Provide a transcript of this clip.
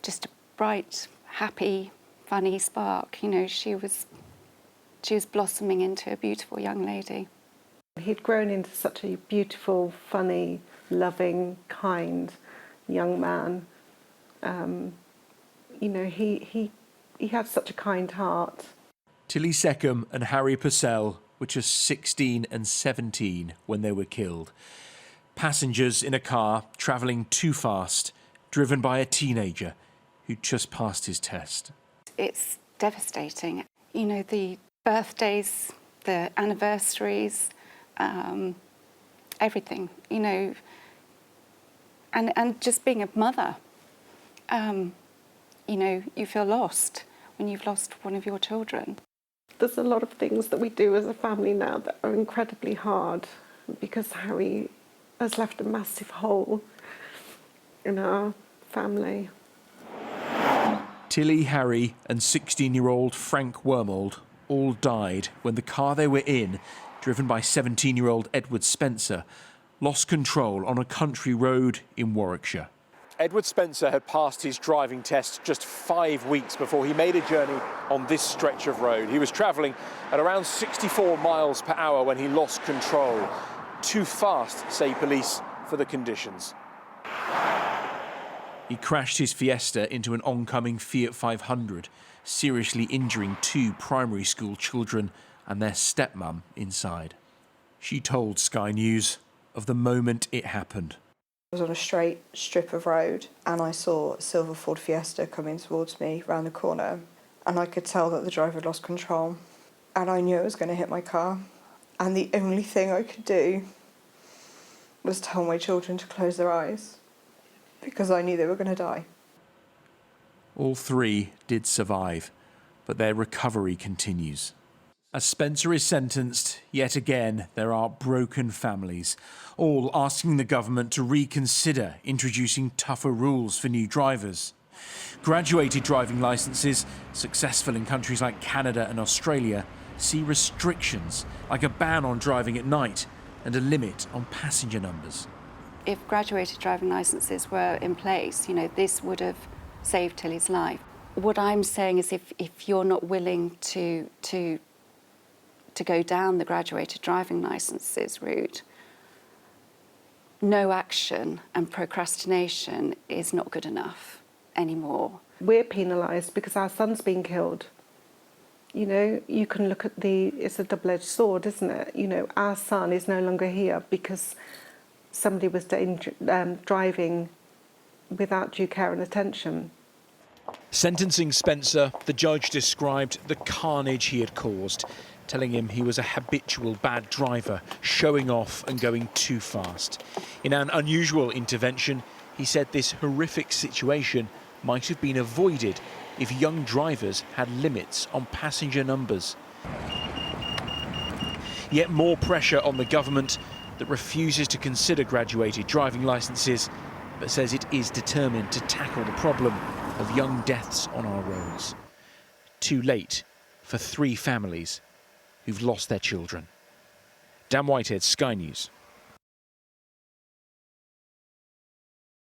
just a bright, happy, funny spark. You know, she was blossoming into a beautiful young lady. He'd grown into such a beautiful, funny, loving, kind young man. You know, he had such a kind heart. Tilly Seckham and Harry Purcell were just 16 and 17 when they were killed. Passengers in a car travelling too fast, driven by a teenager who'd just passed his test. It's devastating. You know, the birthdays, the anniversaries, everything, you know, and just being a mother, you know, you feel lost when you've lost one of your children. There's a lot of things that we do as a family now that are incredibly hard because Harry has left a massive hole in our family. Tilly, Harry and 16-year-old Frank Wormold all died when the car they were in, driven by 17-year-old Edward Spencer, lost control on a country road in Warwickshire. Edward Spencer had passed his driving test just 5 weeks before he made a journey on this stretch of road. He was travelling at around 64 miles per hour when he lost control. Too fast, say police, for the conditions. He crashed his Fiesta into an oncoming Fiat 500, seriously injuring 2 primary school children and their stepmum inside. She told Sky News of the moment it happened. I was on a straight strip of road and I saw a silver Ford Fiesta coming towards me round the corner, and I could tell that the driver had lost control, and I knew it was going to hit my car, and the only thing I could do was tell my children to close their eyes because I knew they were going to die. All 3 did survive, but their recovery continues. As Spencer is sentenced, yet again there are broken families, all asking the government to reconsider introducing tougher rules for new drivers. Graduated driving licences, successful in countries like Canada and Australia, see restrictions like a ban on driving at night and a limit on passenger numbers. If graduated driving licences were in place, you know, this would have saved Tilly's life. What I'm saying is if you're not willing to go down the graduated driving licences route, no action and procrastination is not good enough anymore. We're penalised because our son's been killed. You know, you can look at it's a double-edged sword, isn't it? You know, our son is no longer here because somebody was driving without due care and attention. Sentencing Spencer, the judge described the carnage he had caused, telling him he was a habitual bad driver, showing off and going too fast. In an unusual intervention, he said this horrific situation might have been avoided if young drivers had limits on passenger numbers. Yet more pressure on the government that refuses to consider graduated driving licences, but says it is determined to tackle the problem of young deaths on our roads. Too late for 3 families who've lost their children. Dan Whitehead, Sky News.